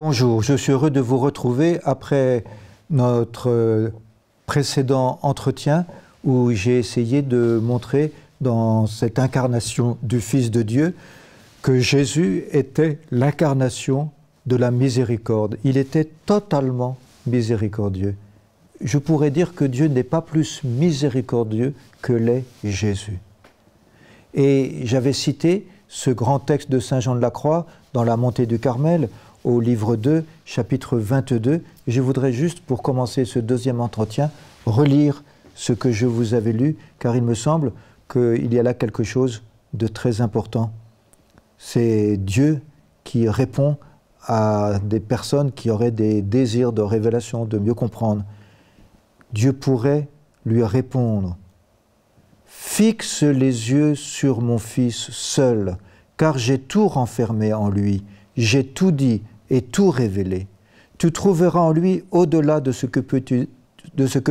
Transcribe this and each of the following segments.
Bonjour, je suis heureux de vous retrouver après notre précédent entretien où j'ai essayé de montrer dans cette incarnation du Fils de Dieu que Jésus était l'incarnation de la miséricorde. Il était totalement miséricordieux. Je pourrais dire que Dieu n'est pas plus miséricordieux que l'est Jésus. Et j'avais cité ce grand texte de Saint Jean de la Croix dans la montée du Carmel, au livre 2, chapitre 22. Je voudrais juste, pour commencer ce deuxième entretien, relire ce que je vous avais lu, car il me semble qu'il y a là quelque chose de très important. C'est Dieu qui répond à des personnes qui auraient des désirs de révélation, de mieux comprendre. Dieu pourrait lui répondre « Fixe les yeux sur mon Fils seul, car j'ai tout renfermé en lui, j'ai tout dit et tout révélé. Tu trouveras en lui au-delà de ce que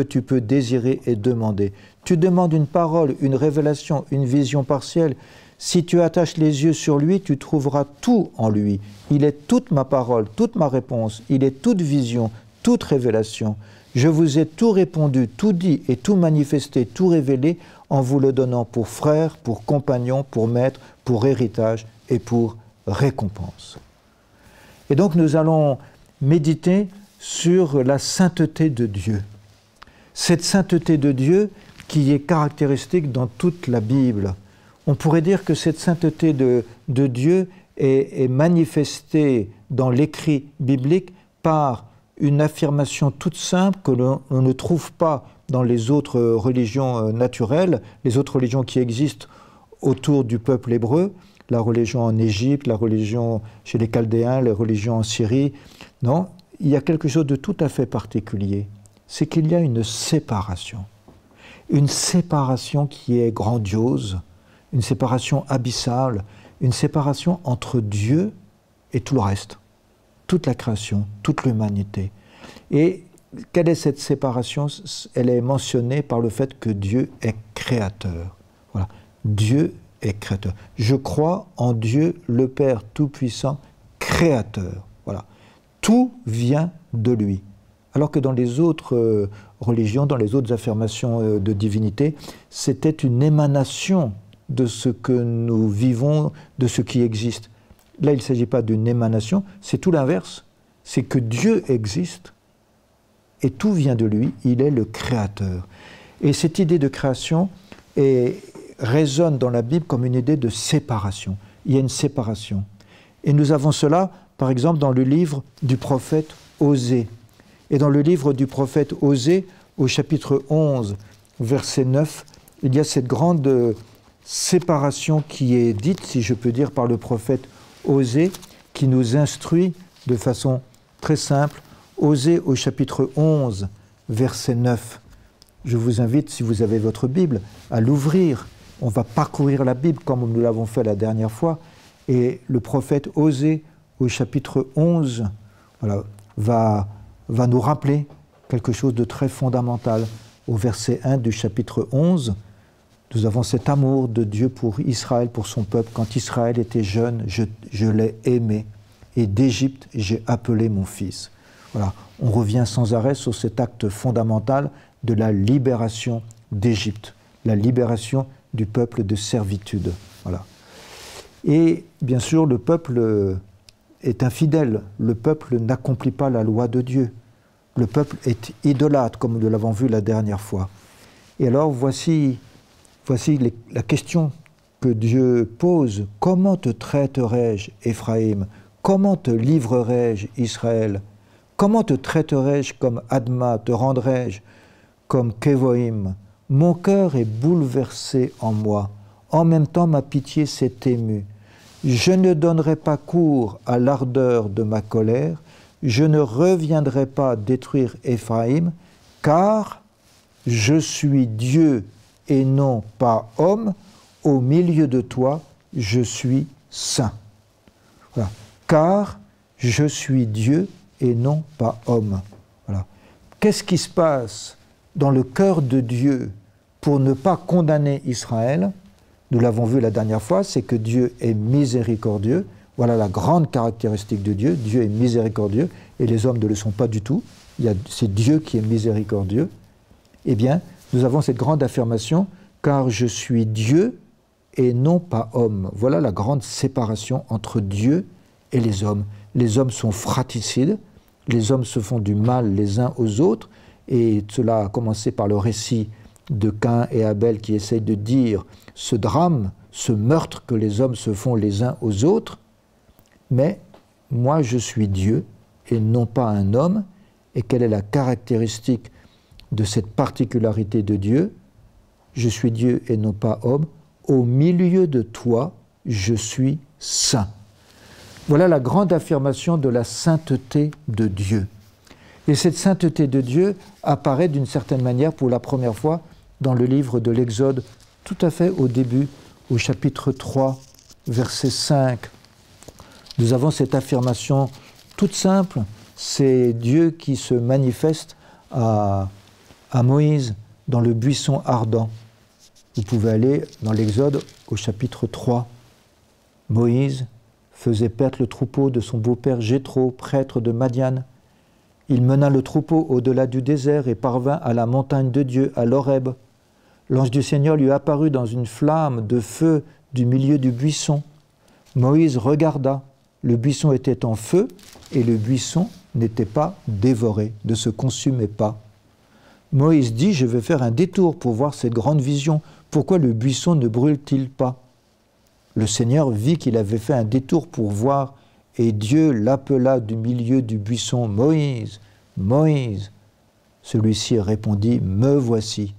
tu peux désirer et demander. Tu demandes une parole, une révélation, une vision partielle. Si tu attaches les yeux sur lui, tu trouveras tout en lui. Il est toute ma parole, toute ma réponse. Il est toute vision, toute révélation. Je vous ai tout répondu, tout dit et tout manifesté, tout révélé en vous le donnant pour frère, pour compagnon, pour maître, pour héritage et pour récompense. » Et donc nous allons méditer sur la sainteté de Dieu. Cette sainteté de Dieu qui est caractéristique dans toute la Bible. On pourrait dire que cette sainteté de Dieu est manifestée dans l'écrit biblique par une affirmation toute simple que l'on ne trouve pas dans les autres religions naturelles, les autres religions qui existent autour du peuple hébreu, la religion en Égypte, la religion chez les Chaldéens, les religions en Syrie. Non, il y a quelque chose de tout à fait particulier. C'est qu'il y a une séparation qui est grandiose, une séparation abyssale, une séparation entre Dieu et tout le reste, toute la création, toute l'humanité. Et quelle est cette séparation? Elle est mentionnée par le fait que Dieu est créateur. Voilà, Dieu est créateur. Je crois en Dieu, le Père Tout-Puissant, créateur. Voilà. Tout vient de lui. Alors que dans les autres religions, dans les autres affirmations de divinité, c'était une émanation de ce que nous vivons, de ce qui existe. Là, il ne s'agit pas d'une émanation, c'est tout l'inverse. C'est que Dieu existe et tout vient de lui, il est le créateur. Et cette idée de création résonne dans la Bible comme une idée de séparation. Il y a une séparation. Et nous avons cela, par exemple, dans le livre du prophète Osée. Et dans le livre du prophète Osée, au chapitre 11, verset 9, il y a cette grande séparation qui est dite, si je peux dire, par le prophète Osée, qui nous instruit de façon très simple. Osée au chapitre 11, verset 9. Je vous invite, si vous avez votre Bible, à l'ouvrir. On va parcourir la Bible comme nous l'avons fait la dernière fois. Et le prophète Osée, au chapitre 11, voilà, va nous rappeler quelque chose de très fondamental. Au verset 1 du chapitre 11, nous avons cet amour de Dieu pour Israël, pour son peuple. Quand Israël était jeune, je l'ai aimé. Et d'Égypte, j'ai appelé mon fils. Voilà, on revient sans arrêt sur cet acte fondamental de la libération d'Égypte, la libération du peuple de servitude. Voilà. Et bien sûr, le peuple est infidèle, le peuple n'accomplit pas la loi de Dieu. Le peuple est idolâtre, comme nous l'avons vu la dernière fois. Et alors, voici la question que Dieu pose. Comment te traiterai-je, Éphraïm? Comment te livrerai-je, Israël? Comment te traiterai-je comme Adma? Te rendrai-je comme Kevoïm? Mon cœur est bouleversé en moi. En même temps, ma pitié s'est émue. Je ne donnerai pas cours à l'ardeur de ma colère. Je ne reviendrai pas détruire Éphraïm, car je suis Dieu et non pas homme. Au milieu de toi, je suis saint. Voilà. Car je suis Dieu et non pas homme. Voilà. Qu'est-ce qui se passe dans le cœur de Dieu pour ne pas condamner Israël? Nous l'avons vu la dernière fois, c'est que Dieu est miséricordieux. Voilà la grande caractéristique de Dieu. Dieu est miséricordieux et les hommes ne le sont pas du tout. C'est Dieu qui est miséricordieux. Eh bien, nous avons cette grande affirmation, car je suis Dieu et non pas homme. Voilà la grande séparation entre Dieu et les hommes. Les hommes sont fratricides, les hommes se font du mal les uns aux autres, et cela a commencé par le récit de Caïn et Abel qui essayent de dire ce drame, ce meurtre que les hommes se font les uns aux autres, mais moi je suis Dieu et non pas un homme, et quelle est la caractéristique de cette particularité de Dieu? Je suis Dieu et non pas homme, au milieu de toi, je suis saint. Voilà la grande affirmation de la sainteté de Dieu. Et cette sainteté de Dieu apparaît d'une certaine manière pour la première fois dans le livre de l'Exode, tout à fait au début, au chapitre 3, verset 5. Nous avons cette affirmation toute simple, c'est Dieu qui se manifeste à Moïse dans le buisson ardent. Vous pouvez aller dans l'Exode au chapitre 3. Moïse faisait perdre le troupeau de son beau-père Jéthro, prêtre de Madian. Il mena le troupeau au-delà du désert et parvint à la montagne de Dieu, à l'Horeb. L'ange du Seigneur lui apparut dans une flamme de feu du milieu du buisson. Moïse regarda, le buisson était en feu et le buisson n'était pas dévoré, ne se consumait pas. Moïse dit, je vais faire un détour pour voir cette grande vision. Pourquoi le buisson ne brûle-t-il pas? Le Seigneur vit qu'il avait fait un détour pour voir, et Dieu l'appela du milieu du buisson, Moïse, Moïse. Celui-ci répondit, me voici.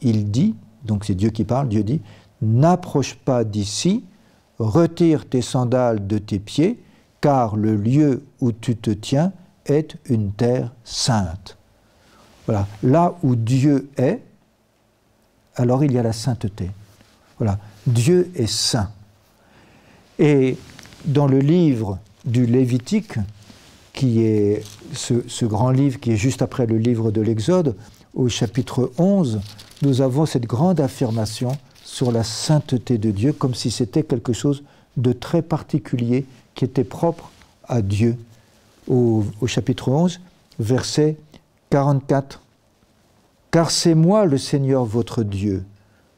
Il dit, donc c'est Dieu qui parle, Dieu dit, n'approche pas d'ici, retire tes sandales de tes pieds, car le lieu où tu te tiens est une terre sainte. Voilà, là où Dieu est, alors il y a la sainteté. Voilà, Dieu est saint. Et dans le livre du Lévitique, qui est ce grand livre qui est juste après le livre de l'Exode, au chapitre 11, nous avons cette grande affirmation sur la sainteté de Dieu, comme si c'était quelque chose de très particulier qui était propre à Dieu. Au chapitre 11, verset 44. « Car c'est moi le Seigneur votre Dieu.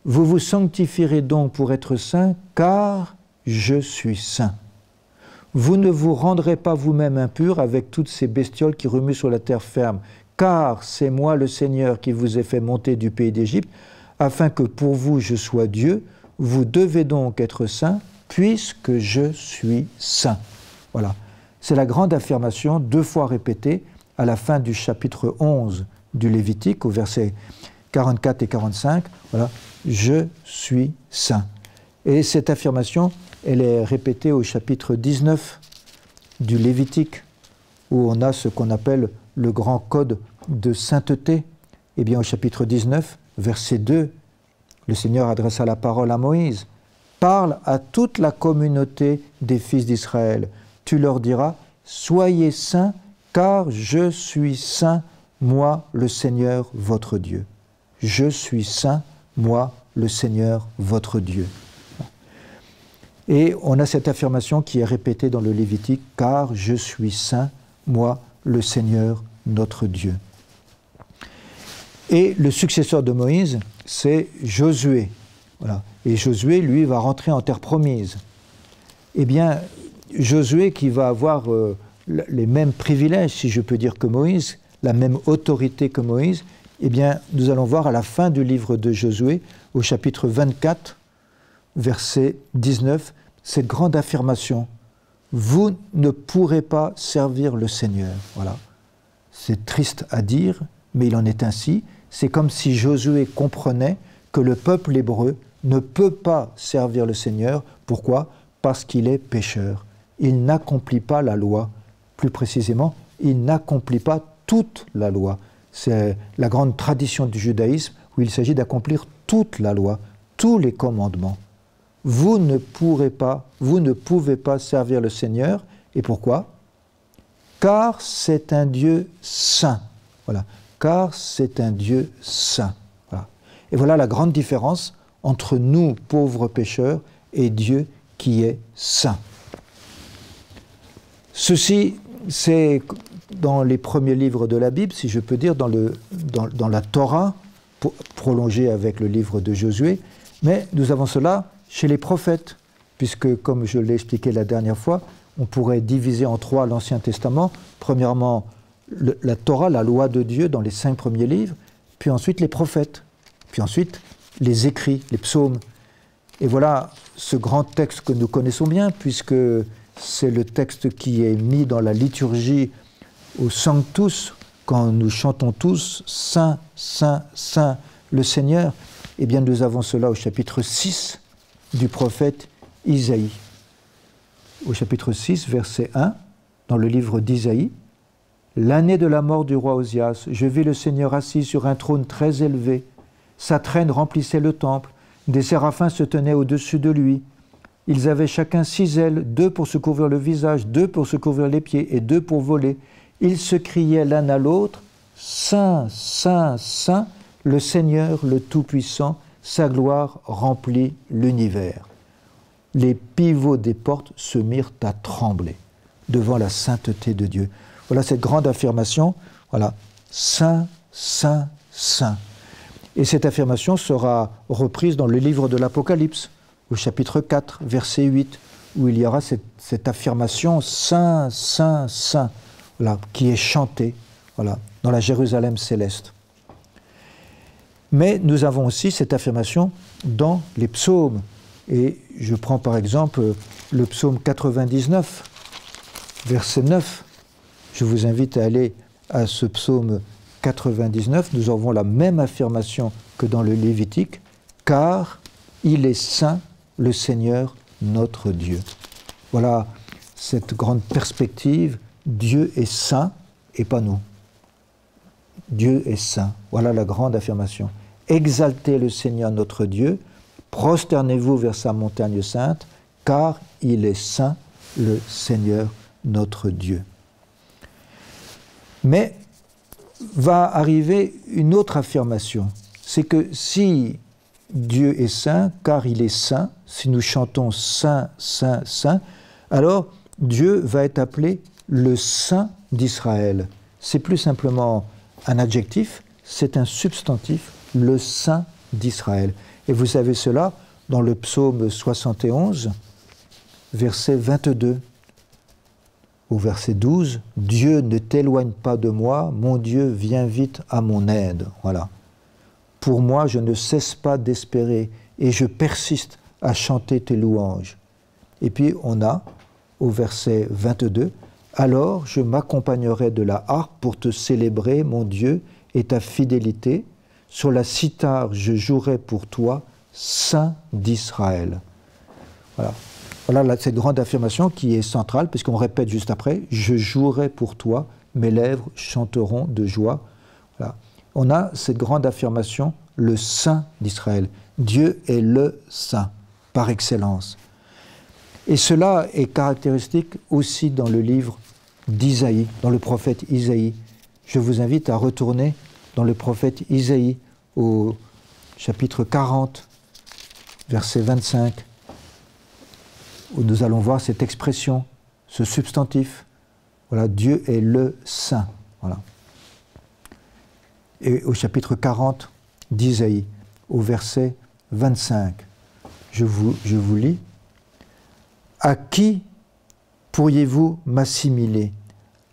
Vous vous sanctifierez donc pour être saints, car je suis saint. Vous ne vous rendrez pas vous-même impurs avec toutes ces bestioles qui remuent sur la terre ferme, car c'est moi le Seigneur qui vous ai fait monter du pays d'Égypte, afin que pour vous je sois Dieu. Vous devez donc être saints, puisque je suis saint. » Voilà. C'est la grande affirmation, deux fois répétée, à la fin du chapitre 11 du Lévitique, au verset 44 et 45. Voilà. Je suis saint. Et cette affirmation, elle est répétée au chapitre 19 du Lévitique, où on a ce qu'on appelle le grand code de sainteté. Eh bien, au chapitre 19, verset 2, le Seigneur adressa la parole à Moïse. « Parle à toute la communauté des fils d'Israël. Tu leur diras, soyez saints, car je suis saint, moi le Seigneur votre Dieu. Je suis saint, moi le Seigneur votre Dieu. » Et on a cette affirmation qui est répétée dans le Lévitique, « Car je suis saint, moi le Seigneur notre Dieu. » Et le successeur de Moïse, c'est Josué. Voilà. Et Josué, lui, va rentrer en terre promise. Eh bien, Josué qui va avoir les mêmes privilèges, si je peux dire, que Moïse, la même autorité que Moïse, eh bien, nous allons voir à la fin du livre de Josué, au chapitre 24, verset 19, cette grande affirmation. Vous ne pourrez pas servir le Seigneur. Voilà. C'est triste à dire, mais il en est ainsi. C'est comme si Josué comprenait que le peuple hébreu ne peut pas servir le Seigneur. Pourquoi? Parce qu'il est pécheur. Il n'accomplit pas la loi. Plus précisément, il n'accomplit pas toute la loi. C'est la grande tradition du judaïsme où il s'agit d'accomplir toute la loi, tous les commandements. Vous ne pouvez pas servir le Seigneur. Et pourquoi? Car c'est un Dieu saint. Voilà. Car c'est un Dieu saint. Voilà. Et voilà la grande différence entre nous, pauvres pécheurs, et Dieu qui est saint. Ceci, c'est dans les premiers livres de la Bible, si je peux dire, dans la Torah, prolongée avec le livre de Josué, mais nous avons cela chez les prophètes, puisque, comme je l'ai expliqué la dernière fois, on pourrait diviser en trois l'Ancien Testament. Premièrement, la Torah, la loi de Dieu dans les 5 premiers livres, puis ensuite les prophètes, puis ensuite les écrits, les psaumes. Et voilà ce grand texte que nous connaissons bien, puisque c'est le texte qui est mis dans la liturgie au Sanctus, quand nous chantons tous « Saint, Saint, Saint, le Seigneur ». Eh bien, nous avons cela au chapitre 6 du prophète Isaïe. Au chapitre 6, verset 1, dans le livre d'Isaïe, « L'année de la mort du roi Osias, je vis le Seigneur assis sur un trône très élevé. Sa traîne remplissait le temple. Des séraphins se tenaient au-dessus de lui. Ils avaient chacun 6 ailes, 2 pour se couvrir le visage, 2 pour se couvrir les pieds et 2 pour voler. Ils se criaient l'un à l'autre, « Saint, Saint, Saint, le Seigneur, le Tout-Puissant, sa gloire remplit l'univers. » Les pivots des portes se mirent à trembler devant la sainteté de Dieu. Voilà cette grande affirmation, voilà, « Saint, Saint, Saint ». Et cette affirmation sera reprise dans le livre de l'Apocalypse, au chapitre 4, verset 8, où il y aura cette affirmation « Saint, Saint, Saint », voilà, qui est chantée, voilà, dans la Jérusalem céleste. Mais nous avons aussi cette affirmation dans les psaumes. Et je prends par exemple le psaume 99, verset 9. Je vous invite à aller à ce psaume 99. Nous avons la même affirmation que dans le Lévitique, « Car il est saint, le Seigneur, notre Dieu ». Voilà cette grande perspective. Dieu est saint et pas nous. Dieu est saint. Voilà la grande affirmation. Exaltez le Seigneur notre Dieu, prosternez-vous vers sa montagne sainte, car il est saint, le Seigneur notre Dieu. Mais va arriver une autre affirmation, c'est que si Dieu est saint, car il est saint, si nous chantons Saint, Saint, Saint, alors Dieu va être appelé le Saint d'Israël. C'est plus simplement un adjectif, c'est un substantif, le Saint d'Israël. Et vous savez cela dans le psaume 71, verset 22. Au verset 12, « Dieu ne t'éloigne pas de moi, mon Dieu, viens vite à mon aide. » Voilà. « Pour moi, je ne cesse pas d'espérer et je persiste à chanter tes louanges. » Et puis on a, au verset 22, « Alors je m'accompagnerai de la harpe pour te célébrer, mon Dieu, et ta fidélité. Sur la cithare, je jouerai pour toi, Saint d'Israël. » Voilà. Voilà cette grande affirmation qui est centrale, puisqu'on répète juste après, « Je jouerai pour toi, mes lèvres chanteront de joie. » Voilà. On a cette grande affirmation, le Saint d'Israël. Dieu est le Saint, par excellence. Et cela est caractéristique aussi dans le livre d'Isaïe, dans le prophète Isaïe. Je vous invite à retourner dans le prophète Isaïe, au chapitre 40, verset 25, où nous allons voir cette expression, ce substantif. Voilà, Dieu est le Saint. Voilà. Et au chapitre 40 d'Isaïe, au verset 25, je vous lis. « À qui pourriez-vous m'assimiler?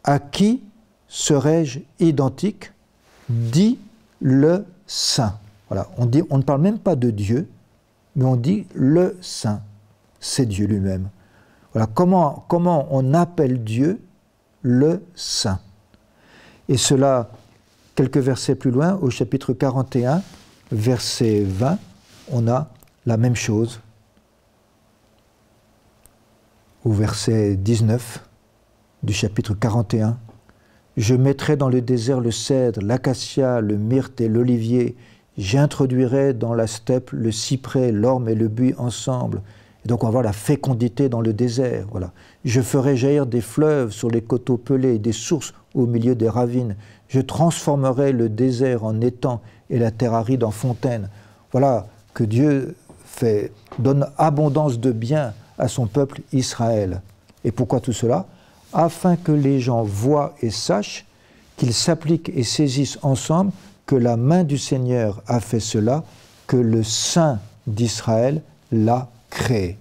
À qui serais-je identique? Dit le Saint. » Voilà, on ne parle même pas de Dieu, mais on dit le Saint. C'est Dieu lui-même. Voilà, comment on appelle Dieu le Saint. Et cela, quelques versets plus loin, au chapitre 41, verset 20, on a la même chose. Au verset 19 du chapitre 41, « Je mettrai dans le désert le cèdre, l'acacia, le myrte et l'olivier. J'introduirai dans la steppe le cyprès, l'orme et le buis ensemble. » Et donc on va voir la fécondité dans le désert. Voilà. « Je ferai jaillir des fleuves sur les coteaux pelés, des sources au milieu des ravines. Je transformerai le désert en étang et la terre aride en fontaine. » Voilà que Dieu donne abondance de biens à son peuple Israël. Et pourquoi tout cela? afin que les gens voient et sachent, qu'ils s'appliquent et saisissent ensemble que la main du Seigneur a fait cela, que le Saint d'Israël l'a créé.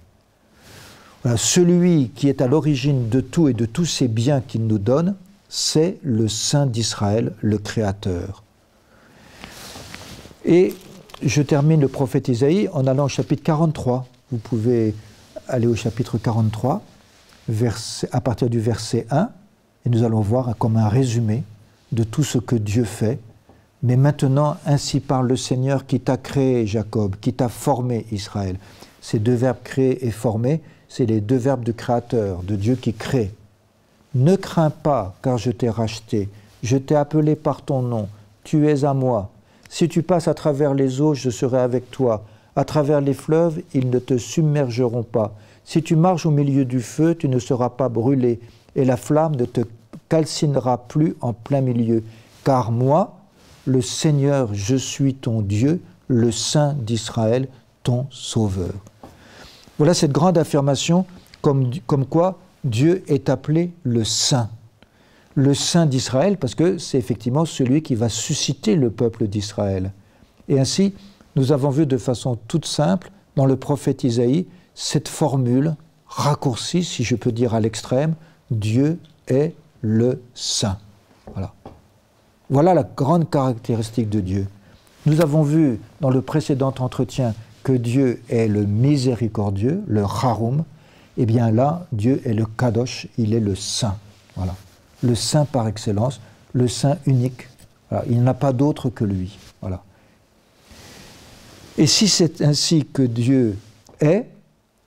Voilà, celui qui est à l'origine de tout et de tous ces biens qu'il nous donne, c'est le Saint d'Israël, le Créateur. Et je termine le prophète Isaïe en allant au chapitre 43. Vous pouvez aller au chapitre 43, à partir du verset 1, et nous allons voir comme un résumé de tout ce que Dieu fait. Mais maintenant, ainsi parle le Seigneur qui t'a créé, Jacob, qui t'a formé, Israël. Ces deux verbes créer et former, c'est les deux verbes du Créateur, de Dieu qui crée. Ne crains pas, car je t'ai racheté, je t'ai appelé par ton nom, tu es à moi. Si tu passes à travers les eaux, je serai avec toi. À travers les fleuves, ils ne te submergeront pas. Si tu marches au milieu du feu, tu ne seras pas brûlé, et la flamme ne te calcinera plus en plein milieu. Car moi, le Seigneur, je suis ton Dieu, le Saint d'Israël, ton Sauveur. Voilà cette grande affirmation comme quoi Dieu est appelé le Saint. Le Saint d'Israël, parce que c'est effectivement celui qui va susciter le peuple d'Israël. Et ainsi, nous avons vu de façon toute simple, dans le prophète Isaïe, cette formule raccourcie, si je peux dire à l'extrême, Dieu est le Saint. Voilà. Voilà la grande caractéristique de Dieu. Nous avons vu dans le précédent entretien que Dieu est le miséricordieux, le Harum. Eh bien là, Dieu est le Kadosh, il est le Saint. Voilà. Le Saint par excellence, le Saint unique. Voilà. Il n'y en a pas d'autre que lui. Voilà. Et si c'est ainsi que Dieu est,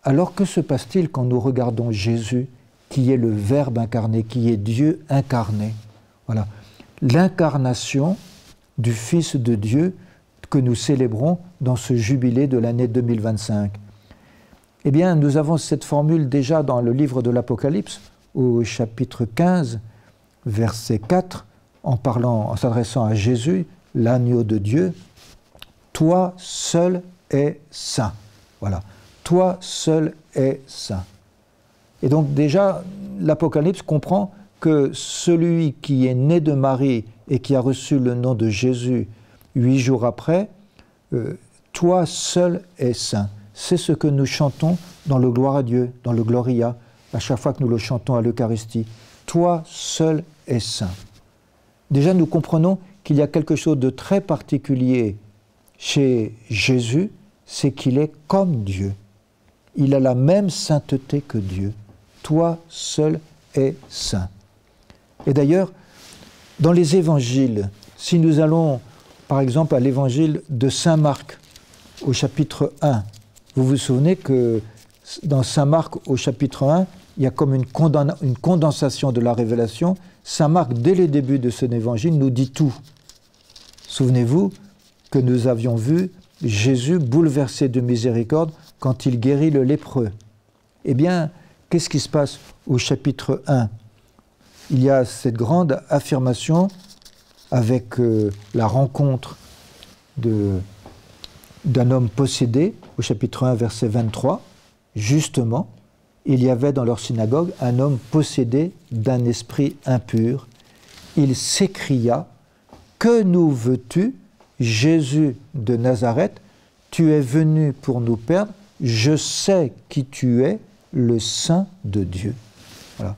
alors que se passe-t-il quand nous regardons Jésus, qui est le Verbe incarné, qui est Dieu incarné? Voilà. L'incarnation du Fils de Dieu que nous célébrons dans ce jubilé de l'année 2025. Eh bien, nous avons cette formule déjà dans le livre de l'Apocalypse, au chapitre 15, verset 4, en s'adressant à Jésus, l'agneau de Dieu, « Toi seul es saint ». Voilà. « Toi seul es saint ». Et donc déjà, l'Apocalypse comprend que celui qui est né de Marie et qui a reçu le nom de Jésus 8 jours après, toi seul es saint. C'est ce que nous chantons dans le Gloire à Dieu, dans le Gloria, à chaque fois que nous le chantons à l'Eucharistie. Toi seul es saint. Déjà, nous comprenons qu'il y a quelque chose de très particulier chez Jésus, c'est qu'il est comme Dieu. Il a la même sainteté que Dieu. Toi seul es saint. Et d'ailleurs, dans les évangiles, si nous allons par exemple à l'évangile de saint Marc, au chapitre 1, vous vous souvenez que dans saint Marc, au chapitre 1, il y a comme une condensation de la révélation. Saint Marc, dès le début de son évangile, nous dit tout. Souvenez-vous que nous avions vu Jésus bouleversé de miséricorde quand il guérit le lépreux. Eh bien, qu'est-ce qui se passe au chapitre 1? Il y a cette grande affirmation avec la rencontre d'un homme possédé, au chapitre 1, verset 23. Justement, il y avait dans leur synagogue un homme possédé d'un esprit impur. Il s'écria « Que nous veux-tu, Jésus de Nazareth? Tu es venu pour nous perdre. Je sais qui tu es, le Saint de Dieu. » Voilà.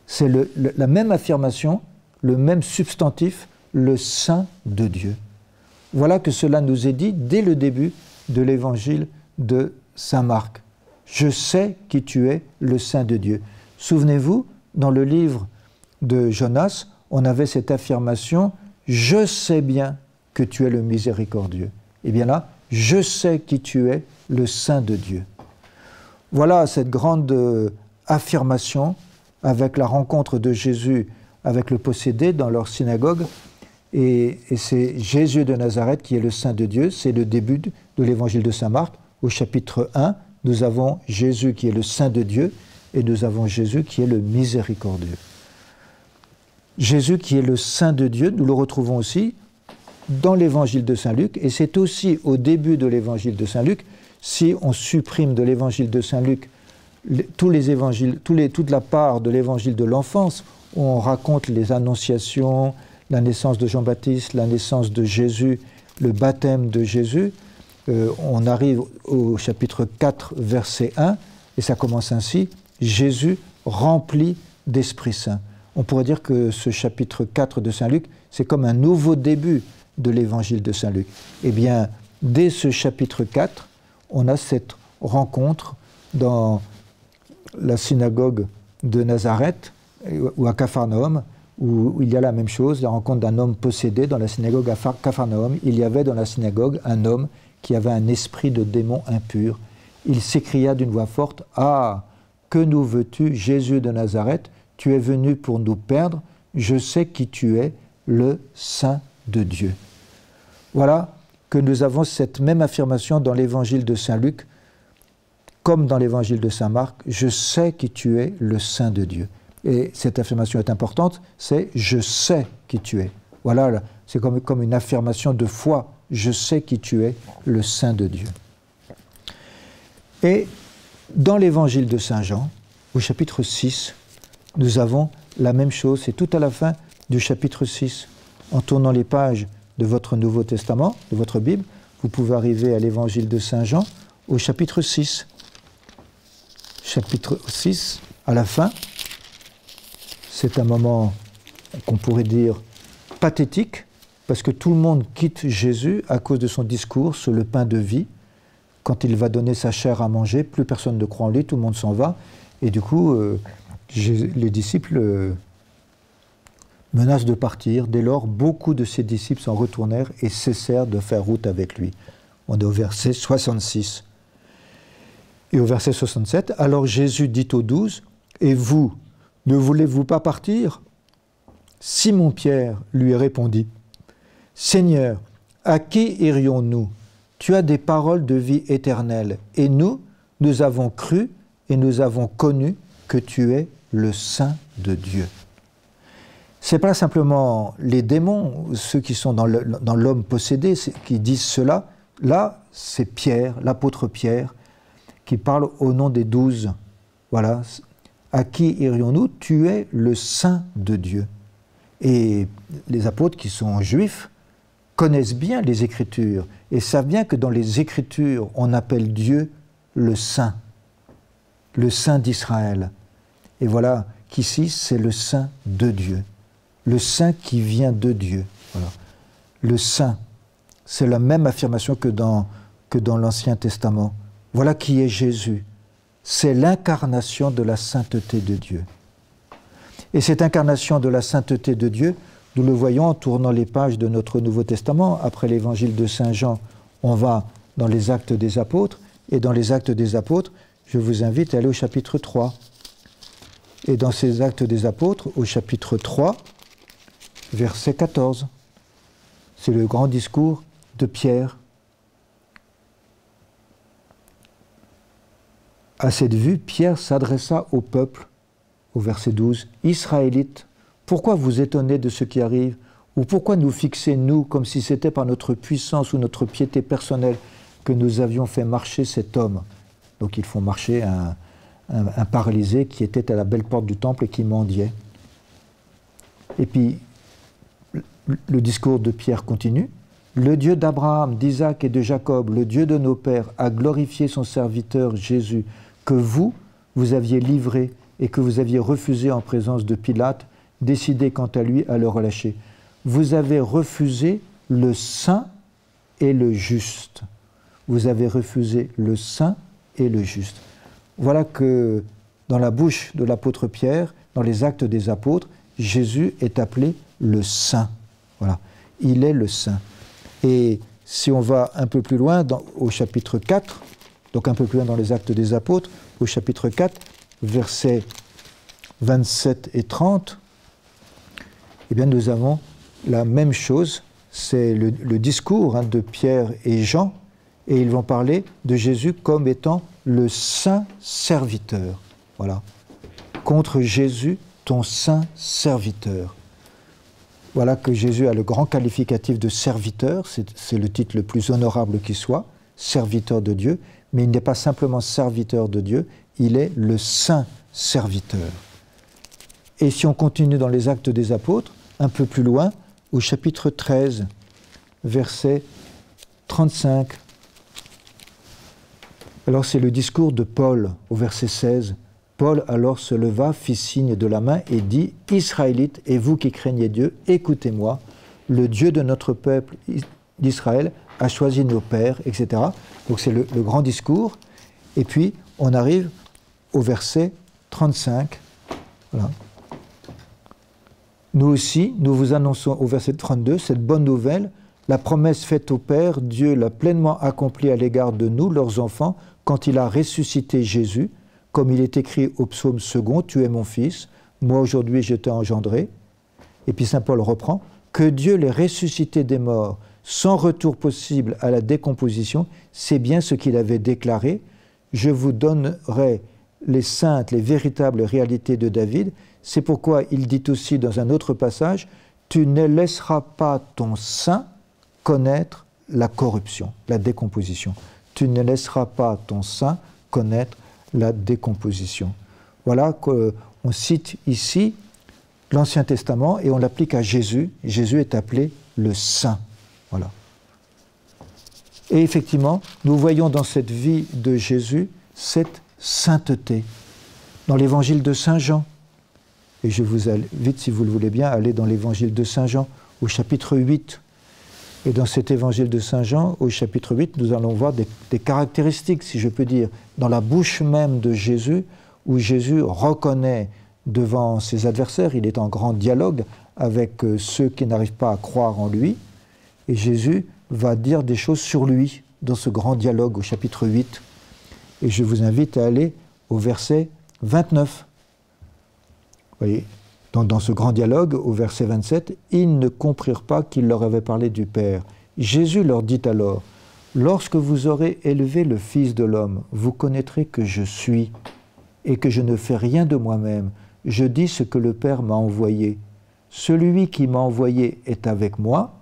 C'est la même affirmation, le même substantif, le Saint de Dieu. Voilà que cela nous est dit dès le début de l'évangile de saint Marc. Je sais qui tu es, le Saint de Dieu. Souvenez-vous, dans le livre de Jonas, on avait cette affirmation « Je sais bien que tu es le miséricordieux ». Et bien là, je sais qui tu es, le Saint de Dieu. Voilà cette grande affirmation avec la rencontre de Jésus avec le possédé dans leur synagogue. Et c'est Jésus de Nazareth qui est le Saint de Dieu. C'est le début de l'évangile de saint Marc. Au chapitre 1, nous avons Jésus qui est le Saint de Dieu et nous avons Jésus qui est le miséricordieux. Jésus qui est le Saint de Dieu, nous le retrouvons aussi dans l'évangile de saint Luc, et c'est aussi au début de l'évangile de saint Luc. Si on supprime de l'évangile de saint Luc tous les évangiles, toute la part de l'évangile de l'enfance, où on raconte les annonciations, la naissance de Jean-Baptiste, la naissance de Jésus, le baptême de Jésus, on arrive au chapitre 4, verset 1, et ça commence ainsi, Jésus rempli d'Esprit Saint. On pourrait dire que ce chapitre 4 de Saint Luc, c'est comme un nouveau début de l'évangile de Saint Luc. Eh bien, dès ce chapitre 4, on a cette rencontre dans la synagogue de Nazareth, ou à Capharnaüm, où il y a la même chose, la rencontre d'un homme possédé dans la synagogue à Capharnaüm. Il y avait dans la synagogue un homme qui avait un esprit de démon impur. Il s'écria d'une voix forte, « Ah, que nous veux-tu, Jésus de Nazareth? Tu es venu pour nous perdre. Je sais qui tu es, le Saint de Dieu. » Voilà que nous avons cette même affirmation dans l'évangile de Saint Luc, comme dans l'évangile de Saint Marc, « Je sais qui tu es, le Saint de Dieu. » Et cette affirmation est importante, c'est « Je sais qui tu es ». Voilà, c'est comme une affirmation de foi. « Je sais qui tu es, le Saint de Dieu. » Et dans l'évangile de Saint Jean, au chapitre 6, nous avons la même chose. C'est tout à la fin du chapitre 6. En tournant les pages de votre Nouveau Testament, de votre Bible, vous pouvez arriver à l'évangile de Saint Jean, au chapitre 6. Chapitre 6, à la fin, c'est un moment qu'on pourrait dire pathétique, parce que tout le monde quitte Jésus à cause de son discours sur le pain de vie. Quand il va donner sa chair à manger, plus personne ne croit en lui, tout le monde s'en va. Et du coup, les disciples menacent de partir. Dès lors, beaucoup de ses disciples s'en retournèrent et cessèrent de faire route avec lui. On est au verset 66. Et au verset 67, « Alors Jésus dit aux 12, « Et vous, ne voulez-vous pas partir ?» Simon-Pierre lui répondit, « Seigneur, à qui irions-nous? Tu as des paroles de vie éternelle, et nous, nous avons cru et nous avons connu que tu es le Saint de Dieu. » Ce n'est pas simplement les démons, ceux qui sont dans l'homme possédé, qui disent cela. Là, c'est Pierre, l'apôtre Pierre, qui parle au nom des 12. Voilà. À qui irions-nous? Tu es le Saint de Dieu. Et les apôtres qui sont juifs connaissent bien les Écritures et savent bien que dans les Écritures, on appelle Dieu le Saint d'Israël. Et voilà qu'ici, c'est le Saint de Dieu, le Saint qui vient de Dieu. Voilà. Le Saint, c'est la même affirmation que dans l'Ancien Testament. Voilà qui est Jésus. C'est l'incarnation de la sainteté de Dieu. Et cette incarnation de la sainteté de Dieu, nous le voyons en tournant les pages de notre Nouveau Testament. Après l'évangile de Saint Jean, on va dans les Actes des Apôtres. Et dans les Actes des Apôtres, je vous invite à aller au chapitre 3. Et dans ces Actes des Apôtres, au chapitre 3, verset 14, c'est le grand discours de Pierre. À cette vue, Pierre s'adressa au peuple, au verset 12, « Israélites, pourquoi vous étonnez de ce qui arrive? Ou pourquoi nous fixez, nous, comme si c'était par notre puissance ou notre piété personnelle que nous avions fait marcher cet homme ?» Donc ils font marcher un paralysé qui était à la belle porte du temple et qui mendiait. Et puis, le discours de Pierre continue. « Le Dieu d'Abraham, d'Isaac et de Jacob, le Dieu de nos pères, a glorifié son serviteur Jésus, que vous aviez livré et que vous aviez refusé en présence de Pilate, décidé quant à lui à le relâcher. Vous avez refusé le saint et le juste. » Vous avez refusé le saint et le juste. Voilà que dans la bouche de l'apôtre Pierre, dans les Actes des Apôtres, Jésus est appelé le saint. Voilà. Il est le saint. Et si on va un peu plus loin, au chapitre 4, donc un peu plus loin dans les Actes des Apôtres, au chapitre 4, versets 27 et 30, eh bien nous avons la même chose, c'est le discours de Pierre et Jean, et ils vont parler de Jésus comme étant le saint serviteur. Voilà. Contre Jésus, ton saint serviteur. Voilà que Jésus a le grand qualificatif de serviteur, c'est le titre le plus honorable qui soit, serviteur de Dieu, mais il n'est pas simplement serviteur de Dieu, il est le saint serviteur. Et si on continue dans les Actes des Apôtres, un peu plus loin, au chapitre 13, verset 35. Alors c'est le discours de Paul au verset 16. Paul alors se leva, fit signe de la main et dit « Israélites, et vous qui craignez Dieu, écoutez-moi, le Dieu de notre peuple d'Israël a choisi nos pères, etc. » Donc c'est le grand discours. Et puis on arrive au verset 35. Voilà. Nous aussi, nous vous annonçons au verset 32 cette bonne nouvelle, la promesse faite au Père, Dieu l'a pleinement accomplie à l'égard de nous, leurs enfants, quand il a ressuscité Jésus, comme il est écrit au psaume 2, « Tu es mon fils, moi aujourd'hui je t'ai engendré ». Et puis saint Paul reprend, « Que Dieu l'ait ressuscité des morts, sans retour possible à la décomposition, c'est bien ce qu'il avait déclaré. Je vous donnerai les saintes, les véritables réalités de David. C'est pourquoi il dit aussi dans un autre passage, « Tu ne laisseras pas ton saint connaître la corruption, la décomposition. Tu ne laisseras pas ton saint connaître la décomposition. » Voilà qu'on cite ici l'Ancien Testament et on l'applique à Jésus. Jésus est appelé le Saint. Voilà. Et effectivement, nous voyons dans cette vie de Jésus cette sainteté. Dans l'évangile de Saint Jean, et je vous invite, si vous le voulez bien, à aller dans l'évangile de Saint Jean, au chapitre 8. Et dans cet évangile de Saint Jean, au chapitre 8, nous allons voir des caractéristiques, si je peux dire, dans la bouche même de Jésus, où Jésus reconnaît devant ses adversaires, il est en grand dialogue avec ceux qui n'arrivent pas à croire en lui, et Jésus va dire des choses sur lui dans ce grand dialogue au chapitre 8. Et je vous invite à aller au verset 29. Vous voyez, dans ce grand dialogue, au verset 27, « Ils ne comprirent pas qu'il leur avait parlé du Père. Jésus leur dit alors, « Lorsque vous aurez élevé le Fils de l'homme, vous connaîtrez que je suis, et que je ne fais rien de moi-même. Je dis ce que le Père m'a envoyé. Celui qui m'a envoyé est avec moi.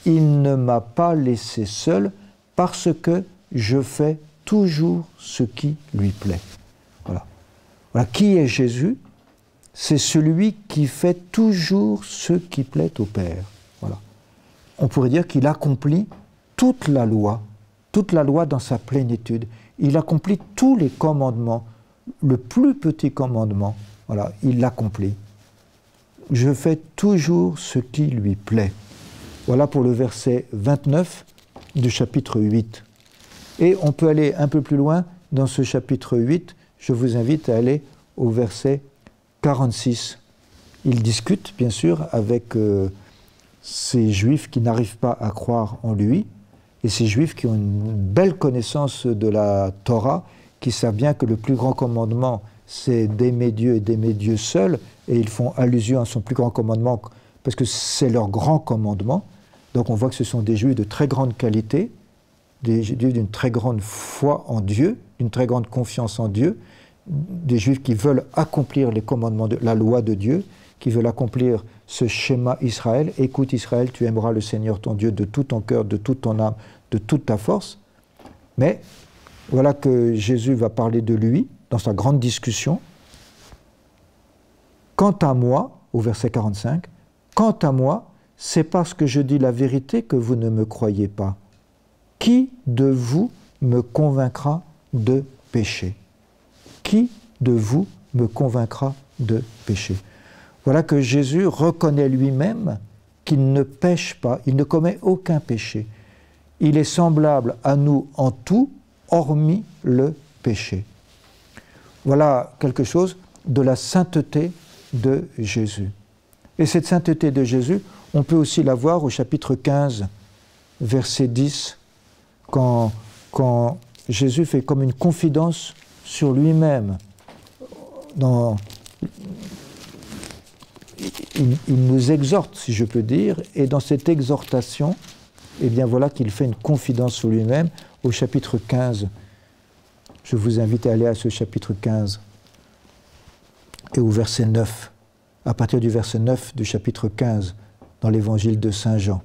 Il ne m'a pas laissé seul, parce que je fais toujours ce qui lui plaît. » Voilà. Voilà. Qui est Jésus ? C'est celui qui fait toujours ce qui plaît au Père. Voilà. On pourrait dire qu'il accomplit toute la loi dans sa plénitude. Il accomplit tous les commandements. Le plus petit commandement, voilà, il l'accomplit. Je fais toujours ce qui lui plaît. Voilà pour le verset 29 du chapitre 8. Et on peut aller un peu plus loin dans ce chapitre 8. Je vous invite à aller au verset 46. Il discute, bien sûr, avec ces Juifs qui n'arrivent pas à croire en lui, et ces Juifs qui ont une belle connaissance de la Torah, qui savent bien que le plus grand commandement, c'est d'aimer Dieu et d'aimer Dieu seul, et ils font allusion à son plus grand commandement, parce que c'est leur grand commandement. Donc on voit que ce sont des Juifs de très grande qualité, des Juifs d'une très grande foi en Dieu, d'une très grande confiance en Dieu, des Juifs qui veulent accomplir les commandements de la loi de Dieu, qui veulent accomplir ce schéma Israël. Écoute Israël, tu aimeras le Seigneur ton Dieu de tout ton cœur, de toute ton âme, de toute ta force. Mais voilà que Jésus va parler de lui dans sa grande discussion. Quant à moi, au verset 45, quant à moi, c'est parce que je dis la vérité que vous ne me croyez pas. Qui de vous me convaincra de péché ? Qui de vous me convaincra de péché ? Voilà que Jésus reconnaît lui-même qu'il ne pêche pas, il ne commet aucun péché. Il est semblable à nous en tout, hormis le péché. Voilà quelque chose de la sainteté de Jésus. Et cette sainteté de Jésus, on peut aussi la voir au chapitre 15, verset 10, quand Jésus fait comme une confidence sur lui-même. Il nous exhorte, si je peux dire, et dans cette exhortation, eh bien voilà qu'il fait une confidence sur lui-même au chapitre 15. Je vous invite à aller à ce chapitre 15 et au verset 9, à partir du verset 9 du chapitre 15, dans l'évangile de Saint Jean.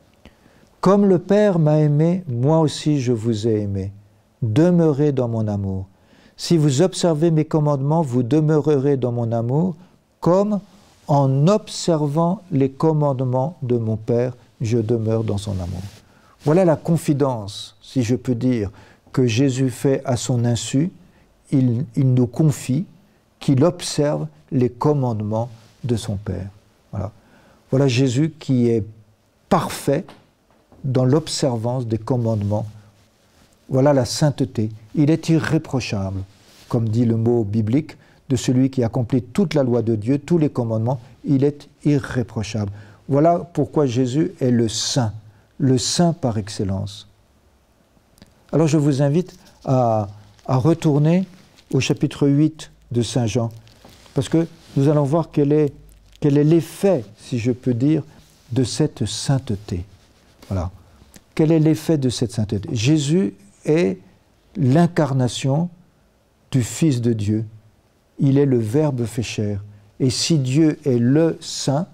« Comme le Père m'a aimé, moi aussi je vous ai aimé. Demeurez dans mon amour. Si vous observez mes commandements, vous demeurerez dans mon amour, comme en observant les commandements de mon Père, je demeure dans son amour. Voilà la confidence, si je peux dire, que Jésus fait à son insu. Il nous confie qu'il observe les commandements de son Père. Voilà. Voilà Jésus qui est parfait dans l'observance des commandements. Voilà la sainteté. Il est irréprochable, comme dit le mot biblique, de celui qui accomplit toute la loi de Dieu, tous les commandements, il est irréprochable. Voilà pourquoi Jésus est le saint par excellence. Alors je vous invite à retourner au chapitre 8 de Saint Jean, parce que nous allons voir quel est l'effet, si je peux dire, de cette sainteté. Voilà. Quel est l'effet de cette sainteté? Jésus est l'incarnation du Fils de Dieu. Il est le Verbe fait chair. Et si Dieu est le Saint,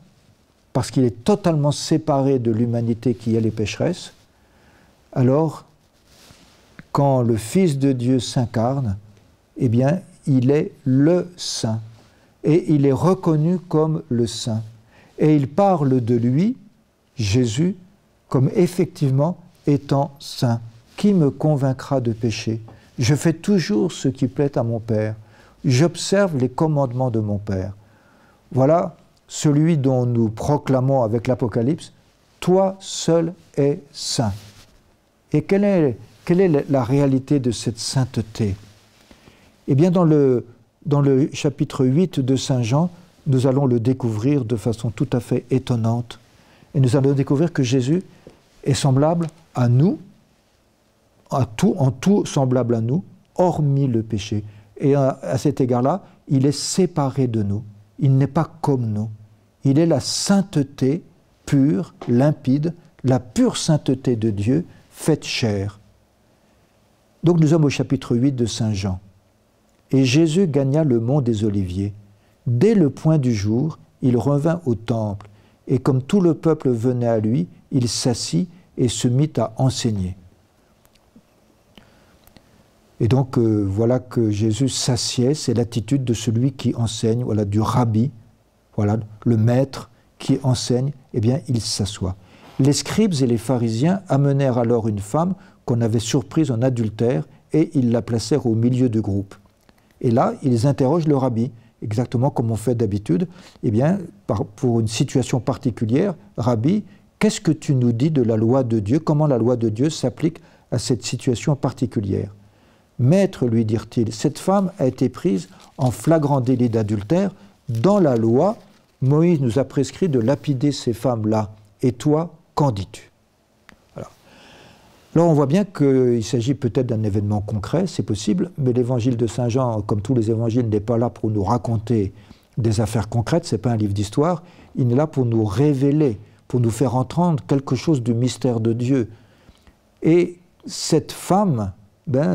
parce qu'il est totalement séparé de l'humanité qui est les pécheresses, alors, quand le Fils de Dieu s'incarne, eh bien, il est le Saint. Et il est reconnu comme le Saint. Et il parle de lui, Jésus, comme effectivement étant saint. Qui me convaincra de péché? Je fais toujours ce qui plaît à mon Père. J'observe les commandements de mon Père. Voilà celui dont nous proclamons avec l'Apocalypse, toi seul es saint. Et quelle est la réalité de cette sainteté? Eh bien, dans le chapitre 8 de Saint Jean, nous allons le découvrir de façon tout à fait étonnante. Et nous allons découvrir que Jésus est semblable à nous, en tout semblable à nous, hormis le péché. Et à cet égard-là, il est séparé de nous. Il n'est pas comme nous. Il est la sainteté pure, limpide, la pure sainteté de Dieu, faite chair. Donc nous sommes au chapitre 8 de Saint Jean. Et Jésus gagna le mont des Oliviers. Dès le point du jour, il revint au temple. Et comme tout le peuple venait à lui, il s'assit et se mit à enseigner. Et donc, voilà que Jésus s'assied, c'est l'attitude de celui qui enseigne, voilà, du rabbi, voilà, le maître qui enseigne, eh bien, il s'assoit. Les scribes et les pharisiens amenèrent alors une femme qu'on avait surprise en adultère et ils la placèrent au milieu du groupe. Et là, ils interrogent le rabbi, exactement comme on fait d'habitude. Eh bien, pour une situation particulière, rabbi, qu'est-ce que tu nous dis de la loi de Dieu? Comment la loi de Dieu s'applique à cette situation particulière? Maître, lui dirent-ils, cette femme a été prise en flagrant délit d'adultère. Dans la loi, Moïse nous a prescrit de lapider ces femmes-là. Et toi, qu'en dis-tu? Voilà. Là, on voit bien qu'il s'agit peut-être d'un événement concret, c'est possible, mais l'évangile de Saint Jean, comme tous les évangiles, n'est pas là pour nous raconter des affaires concrètes, ce n'est pas un livre d'histoire, il est là pour nous révéler, pour nous faire entendre quelque chose du mystère de Dieu. Et cette femme,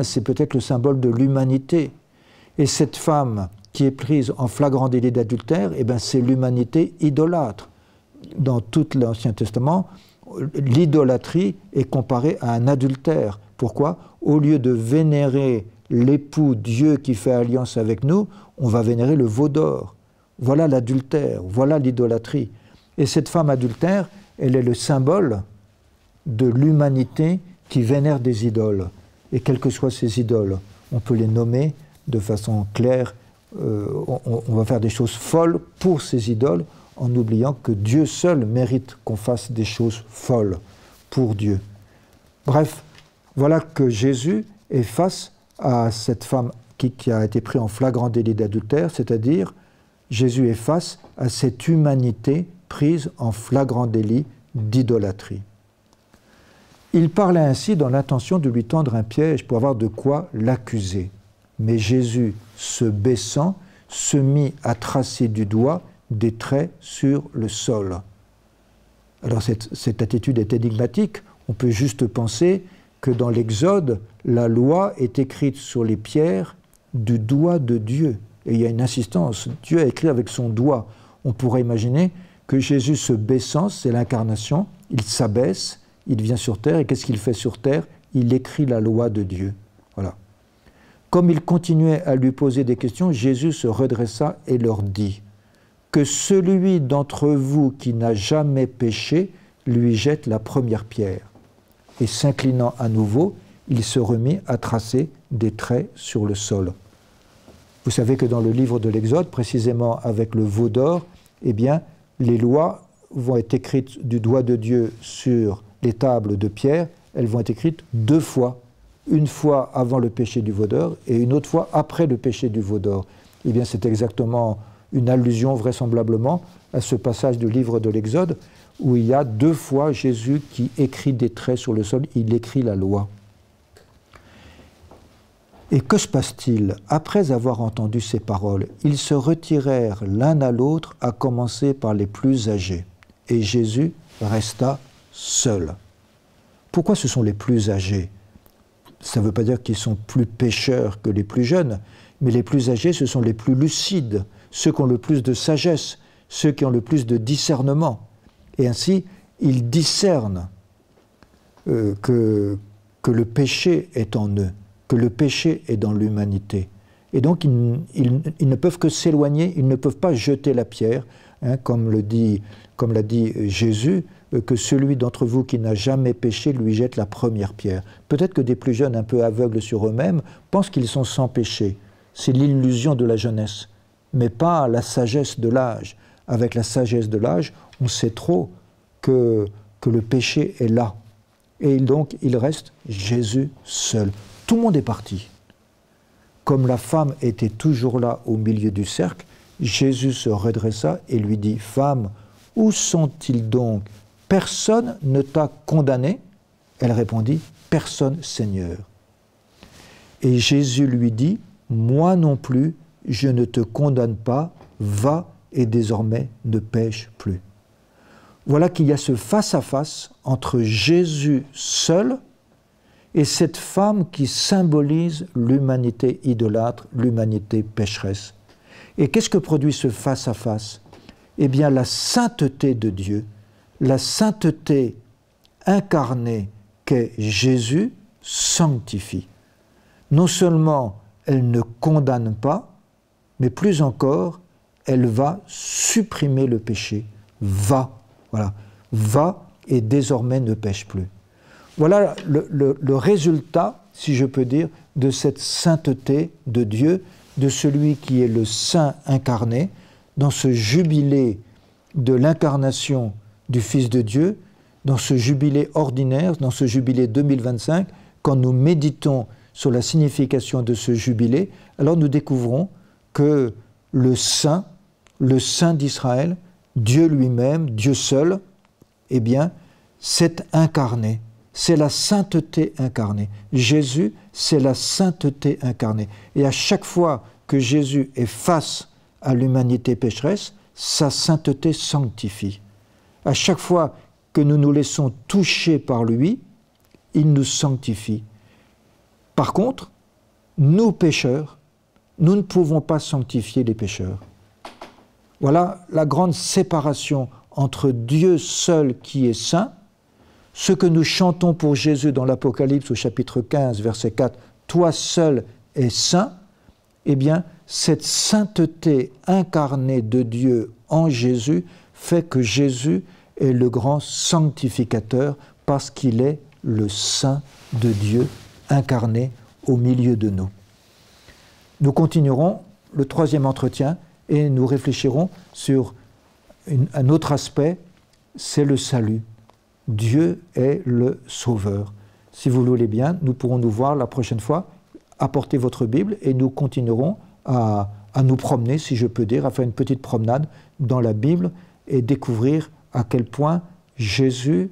c'est peut-être le symbole de l'humanité. Et cette femme qui est prise en flagrant délit d'adultère, c'est l'humanité idolâtre. Dans tout l'Ancien Testament, l'idolâtrie est comparée à un adultère. Pourquoi? Au lieu de vénérer l'époux Dieu qui fait alliance avec nous, on va vénérer le veau d'or. Voilà l'adultère, voilà l'idolâtrie. Et cette femme adultère, elle est le symbole de l'humanité qui vénère des idoles. Et quelles que soient ces idoles, on peut les nommer de façon claire. On va faire des choses folles pour ces idoles en oubliant que Dieu seul mérite qu'on fasse des choses folles pour Dieu. Bref, voilà que Jésus est face à cette femme qui a été prise en flagrant délit d'adultère, c'est-à-dire Jésus est face à cette humanité prise en flagrant délit d'idolâtrie. Il parlait ainsi dans l'intention de lui tendre un piège pour avoir de quoi l'accuser. Mais Jésus, se baissant, se mit à tracer du doigt des traits sur le sol. Alors cette attitude est énigmatique. On peut juste penser que dans l'Exode, la loi est écrite sur les pierres du doigt de Dieu. Et il y a une insistance. Dieu a écrit avec son doigt. On pourrait imaginer que Jésus se baissant, c'est l'incarnation, il s'abaisse, il vient sur terre, et qu'est-ce qu'il fait sur terre? Il écrit la loi de Dieu. Voilà. Comme ils continuaient à lui poser des questions, Jésus se redressa et leur dit « Que celui d'entre vous qui n'a jamais péché lui jette la première pierre. » Et s'inclinant à nouveau, il se remit à tracer des traits sur le sol. Vous savez que dans le livre de l'Exode, précisément avec le veau d'or, eh bien, les lois vont être écrites du doigt de Dieu sur les tables de pierre. Elles vont être écrites 2 fois. Une fois avant le péché du veau d'or et une autre fois après le péché du veau d'or. Eh bien, c'est exactement une allusion vraisemblablement à ce passage du livre de l'Exode où il y a 2 fois Jésus qui écrit des traits sur le sol, il écrit la loi. Et que se passe-t-il? Après avoir entendu ces paroles, ils se retirèrent l'un à l'autre, à commencer par les plus âgés. Et Jésus resta seul. Pourquoi ce sont les plus âgés? Ça ne veut pas dire qu'ils sont plus pécheurs que les plus jeunes, mais les plus âgés, ce sont les plus lucides, ceux qui ont le plus de sagesse, ceux qui ont le plus de discernement. Et ainsi, ils discernent que le péché est en eux, que le péché est dans l'humanité. Et donc, ils ne peuvent que s'éloigner, ils ne peuvent pas jeter la pierre, hein, comme l'a dit Jésus, que celui d'entre vous qui n'a jamais péché lui jette la première pierre. Peut-être que des plus jeunes, un peu aveugles sur eux-mêmes, pensent qu'ils sont sans péché. C'est l'illusion de la jeunesse, mais pas la sagesse de l'âge. Avec la sagesse de l'âge, on sait trop que le péché est là. Et donc, il reste Jésus seul. Tout le monde est parti. Comme la femme était toujours là au milieu du cercle, Jésus se redressa et lui dit « Femme, où sont-ils donc ? Personne ne t'a condamné ?» Elle répondit « Personne, Seigneur. » Et Jésus lui dit « Moi non plus, je ne te condamne pas, va et désormais ne pêche plus. » Voilà qu'il y a ce face-à-face entre Jésus seul et cette femme qui symbolise l'humanité idolâtre, l'humanité pécheresse. Et qu'est-ce que produit ce face-à-face? Eh bien, la sainteté de Dieu, la sainteté incarnée qu'est Jésus, sanctifie. Non seulement elle ne condamne pas, mais plus encore, elle va supprimer le péché. Va et désormais ne pêche plus. Voilà le résultat, si je peux dire, de cette sainteté de Dieu, de celui qui est le Saint incarné, dans ce jubilé de l'incarnation du Fils de Dieu, dans ce jubilé ordinaire, dans ce jubilé 2025, quand nous méditons sur la signification de ce jubilé, alors nous découvrons que le Saint d'Israël, Dieu lui-même, Dieu seul, eh bien, s'est incarné. C'est la sainteté incarnée. Jésus, c'est la sainteté incarnée. Et à chaque fois que Jésus est face à l'humanité pécheresse, sa sainteté sanctifie. À chaque fois que nous nous laissons toucher par lui, il nous sanctifie. Par contre, nous pécheurs, nous ne pouvons pas sanctifier les pécheurs. Voilà la grande séparation entre Dieu seul qui est saint, ce que nous chantons pour Jésus dans l'Apocalypse au chapitre 15, verset 4, « Toi seul es saint », eh bien, cette sainteté incarnée de Dieu en Jésus fait que Jésus est le grand sanctificateur parce qu'il est le Saint de Dieu incarné au milieu de nous. Nous continuerons le 3e entretien et nous réfléchirons sur un autre aspect, c'est le salut. Dieu est le Sauveur. Si vous le voulez bien, nous pourrons nous voir la prochaine fois. Apportez votre Bible et nous continuerons à nous promener, si je peux dire, à faire une petite promenade dans la Bible et découvrir à quel point Jésus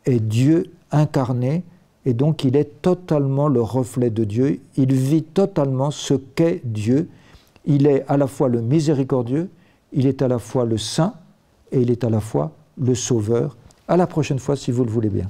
est Dieu incarné et donc il est totalement le reflet de Dieu. Il vit totalement ce qu'est Dieu. Il est à la fois le miséricordieux, il est à la fois le saint et il est à la fois le Sauveur. À la prochaine fois, si vous le voulez bien.